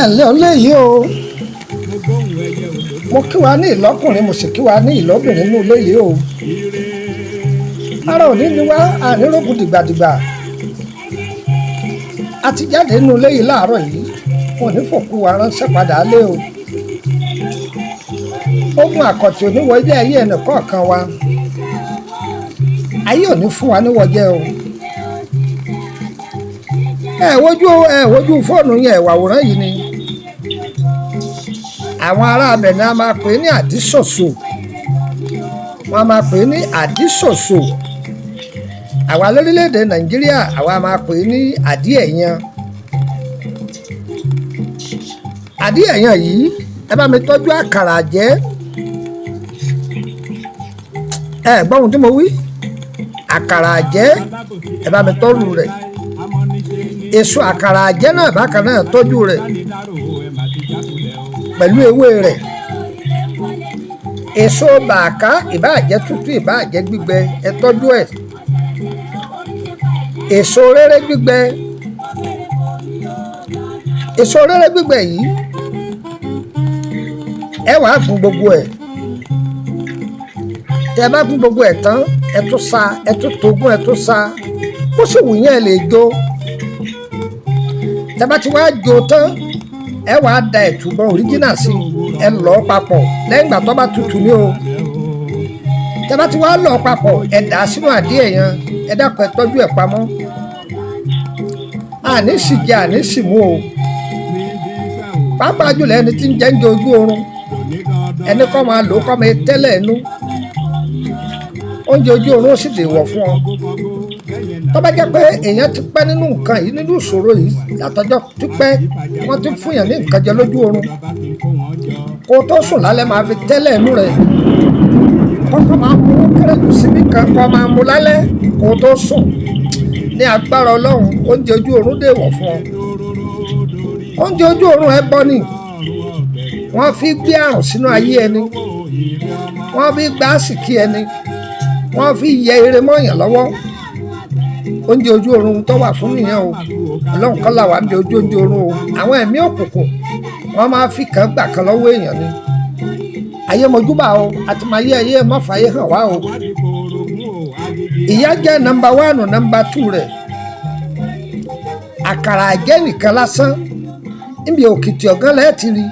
ẹ ǹlẹ́ ọ léyìí o mo kí wa ní ìlọ́kùnrin mo sì kí wa ní ìlọ́bìnrin nínú léyìí o ara òní ni wá ànírògùn dìgbàdìgbà a ti jáde nínú léyìí láàárọ̀ yìí wọn ò ní fòkú wa ránṣẹ́ padà lé o ogun àkọ́tì oníwọ̀jẹ́ ayé ẹnìkọ̀ọ̀kan wa ayé ò ní fún wa níwọ̀jẹ́ o ẹ wojú fóònù yẹn ẹ̀wà àwòrán yìí ni àwọn ará abẹ̀ni a máa pè é ní àdísòsò wọn a máa pè é ní àdísòsò àwa lórílẹ̀‐èdè Nàìjíríà àwa máa pè é ní àdíẹ̀yàn àdíẹ̀yàn yìí ẹ bá mi tọ́jú àkàrà jẹ́ ẹ gbọ́ ohun tí mo wí àkàrà jẹ́ ẹ bá mi tọ́jú rẹ̀ èso àkàrà jẹ́ náà bákan náà tọ́jú rẹ̀ pẹ̀lú ewé rẹ̀ èso bàákà ìbáàjẹ́ tútù ìbáàjẹ́ gbígbẹ ẹ tọ́jú ẹ̀ èso rere gbígbẹ yìí ẹ wàá gún gbogbo ẹ̀ tẹ bá gún gbogbo ẹ̀ tán ẹ tún sa ẹ tún tógún ẹ tún sa bó sì wù yẹn lè jó tẹ bá ti wá jó tán ẹ wàá da ẹ̀tùbọ̀n òríjínà sí ẹ lọ̀ papọ̀ lẹ́yìn ìgbà tó bá tutù ní o tẹ bá ti wá lọ̀ papọ̀ ẹ dà á sínú àdíẹ̀yàn ẹ dákun ẹ tọ́jú ẹ̀ pamọ́ àní sì jẹ àní sì mú o pàápàá jùlọ ẹni tí ń jẹ oúnjẹ ojú oorun ẹni kọ́ máa lò ó kọ́ máa tẹ́lẹ̀ ẹnu oúnjẹ ojú oorun ó sì dèwọ̀ fún ọ tó bá jẹ́ pé èèyàn ti pẹ́ nínú nǹkan yìí nínú ìṣòro yìí látọjọ́ ti pẹ́ wọ́n ti fún yàn ní nǹkan jẹ lójú oorun kó tó sùn lálẹ́ máa fi tẹ́lẹ̀ ẹnu rẹ̀ kọ́kọ́ máa mú kérésì síbí kan kọ́ máa mú lálẹ́ kó tó sùn ní agbára Ọlọ́run oúnjẹ ojú oorun dèwọ̀ fún ọ oúnjẹ ojú oorun ẹ bọ́ ni wọ́n fi gbé àrùn sínú ayé ẹni wọ́n fi gbá àsìkí ẹni wọ́n fi yẹ eré mọ́yàn lọ́wọ́ oúnjẹ ojú oorun tó wà fún nìyẹn o Ọlọ́run kọ́ là wà ń bẹ oúnjẹ oorun o àwọn ẹ̀mí òkùnkùn wọ́n máa fi kàn gbà kan lọ́wọ́ èèyàn ni ayé mojúbà o àti máa yé ayé mọ́fàáyé hàn wá o ìyá jẹ́ nọ́mbà 1 nọ́mbà 2 rẹ̀ àkàrà àjẹ́ nìkan lásán níbi òkìtì ọ̀gán lẹ́ẹ̀ ti rí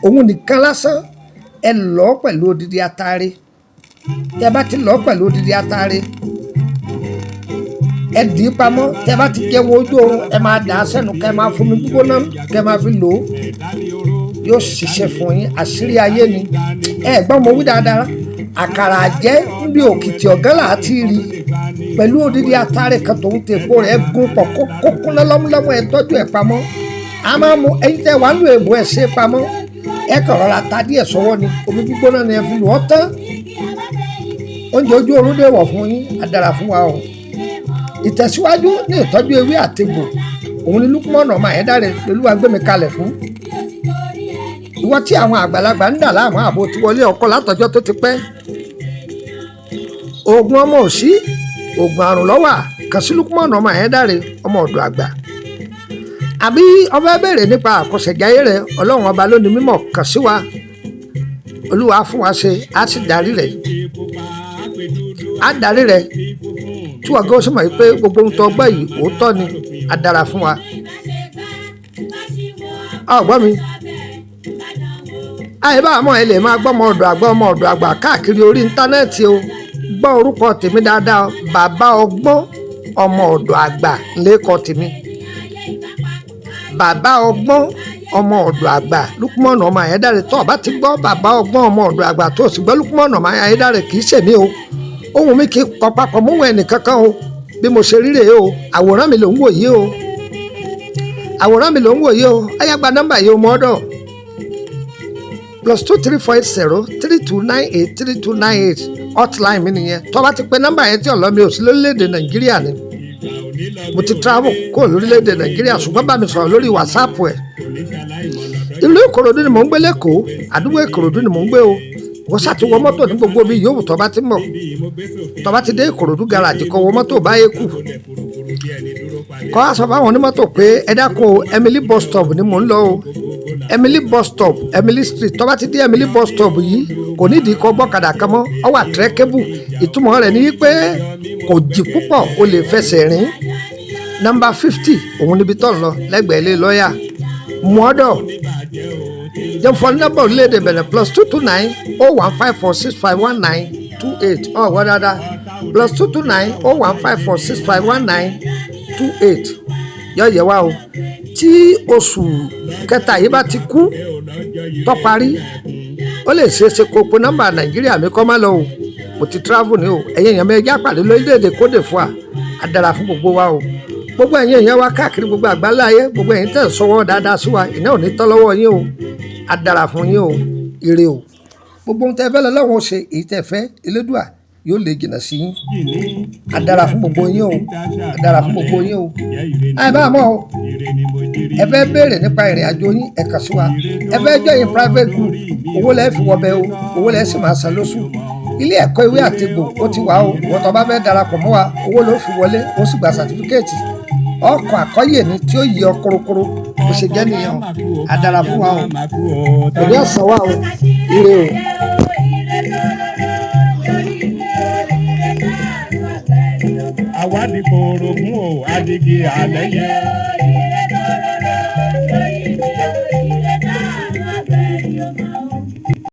òun nìkan lásán ẹ lọ pẹ̀lú odidi atare tẹ bá ti lọ pẹ̀lú odidi atare ẹ dì í pamọ́ tẹ bá ti jẹun ojú oorun ẹ máa dà á sẹ́nu kẹ máa fomi gbígbóná kẹ máa fi lò ó yóò ṣiṣẹ́ fún yín àṣírí ayé ni ẹ gbọ́n mo wí dáadáa àkàrà àjẹ́ níbi òkìtì ọ̀gán là á ti rí pẹ̀lú odidi atare kan tòun tè po rẹ̀ gún pọ̀ kó kúnná lọ́múlọ́mú ẹ tọ́jú ẹ̀ pamọ́ a máa mú ẹyin tẹ wàá lò èbó ẹ ṣe pamọ́ ẹ kàn rọra ta díẹ̀ sọ́wọ́ ni omi gbígbóná ni ẹ fi lò ó tán oúnjẹ ojú oorun dè wọ̀ fún yín á dára fún wa o ìtẹ̀síwájú ní ìtọ́jú ewé àtegbò òun ni Lukman ọmọ Ayédáre lolúwa gbé mi kalẹ̀ fún ìwọ tí àwọn àgbàlagbà ń dà láàmú àbò tí wọlé ọkọ látọjọ́ tó ti pẹ́ oògùn ọmọ òṣì oògùn àrùn lọ́wà kàn sí Lukman ọmọ Ayédáre ọmọ ọ̀dọ̀ àgbà àbí ọba béèrè nípa àkọsẹ̀jáyé rẹ Ọlọ́run ọba lónìí mímọ́ kàn sí wa Olúwa fún wa ṣe á sì darí rẹ á darí rẹ tí wọ́n gbọ́ sọ́mọ́ yìí pé gbogbo ohun tó gbọ́ yìí òótọ́ ni á dára fún wa ọgbọ́n mi àyè bá àmọ́ ẹ lè máa gbọ́ ọmọ ọ̀dọ̀ àgbà káàkiri orí íńtánẹ́ẹ̀tì o gbọ́ orúkọ tèmi dáadáa bàbá ọgbọ́n ọmọ ọ̀dọ̀ àgbà lẹ́kọ̀ọ́ tèmi bàbá ọgbọ́n ọmọ ọ̀dọ̀ àgbà Lukman ọmọ Ayédáre tó bá ti gbọ́ bàbá ọgbọ́n ọmọ ọ̀dọ̀ àgbà tó sì gbọ́ Lukman ọmọ Ayédáre kì í ṣèmi o ohun mi kì í kọ papọ̀ mọ́ ẹnì kankan o bí mo ṣe rí rèé o àwòrán mi ló ń wò yìí o ayágbá nọ́mbà yìí o mọ́ ọ́dọ̀ +2348032983298 hotline mi nìyẹn tó bá ti pe nọ́mbà yẹn tí ọ̀lọ́mi ò sí lórílẹ̀‐èdè Nàìjíríà ni mo ti travel kó lórílẹ̀‐èdè Nàìjíríà ṣùgbọ́n bá mi sọ̀rọ̀ lórí WhatsApp ẹ̀ ìlú Ìkòròdú ni mò ń gbé lẹ́kọ̀ọ́ àdúgbò Ìkòròdú ni mò ń gbé o wọ́n ṣàtiwọ́ mọ́tò ní gbogbo bí yòówù tó bá ti mọ̀ tó bá ti dé Ìkòròdú garaajì kọ́ wọ mọ́tò báyé kù kọ́ á sọ fáwọn onímọ́tò pé ẹ dákun Emily bus stop ni mò ń lọ o Emily bus stop Emily street tó bá ti dé Emily bus stop yìí kò nídìí kọ́ gbọ́kadà kan mọ́ ọ wà trackable ìtumọ̀ rẹ̀ ni pé kò jì púpọ̀ o lè fẹsẹ̀ rìn nọ́mbà 50 òun níbi tó ń lọ lẹ́gbẹ̀ẹ́ ilé lọ́ọ̀yà mọ́ọ́dọ̀ jẹ́nfọ́ nọ́mbà orílẹ̀-èdè bẹ̀rẹ̀ +229 015465192 wọ́n dáadáa +229 015465192 yọ yẹ wá o tí oṣù kẹta yìí bá ti kú tó parí ó lè ṣe é ṣe kó pe nọ́mbà Nàìjíríà mi kọ́ má lọ o mo ti travel ni o ẹ̀yin èèyàn mẹ́jọ àpàdé lórílẹ̀‐èdè Côte d'Ivoire á dára fún gbogbo wa o gbogbo ẹ̀yin èèyàn wa káàkiri gbogbo àgbáńlá ayé gbogbo ẹ̀yin tẹ̀ sọ́wọ́ dáadáa sí wa ìná ò ní tán lọ́wọ́ yín o á dára fún yín o ire o gbogbo ohun tẹ́ fẹ́ lọ lọ́wọ́ ṣe èyí tẹ́ fẹ́ Elédùà yóò lè jìnnà sí yín á dára fún gbogbo yín o á dára fún gbogbo yín o àyè bá mọ́ o ẹ fẹ́ béèrè nípa ìrìn àjò yín ẹ kàn sí wa ẹ fẹ́ join private group owó lẹ́ẹ̀ fi wọbẹ̀ o owó lẹ́ẹ̀ sì máa san lóṣù ilé ẹ̀kọ́ ìwé àtegbò ó ti wà o ìwọ́n tó bá fẹ́ darapọ̀ mọ́ wa owó ló fi wọlé ó sì gba sàtífíkẹ́ẹ̀tì ọkọ̀ àkọ́yè ni tí ó yí ọ korokoro bó ṣe jẹ́ nìyẹn o á dára fún wa o kò ní ọ̀sán wa o ire o. àwádìí kò rògùn o àdìgí àlẹ́ yẹn.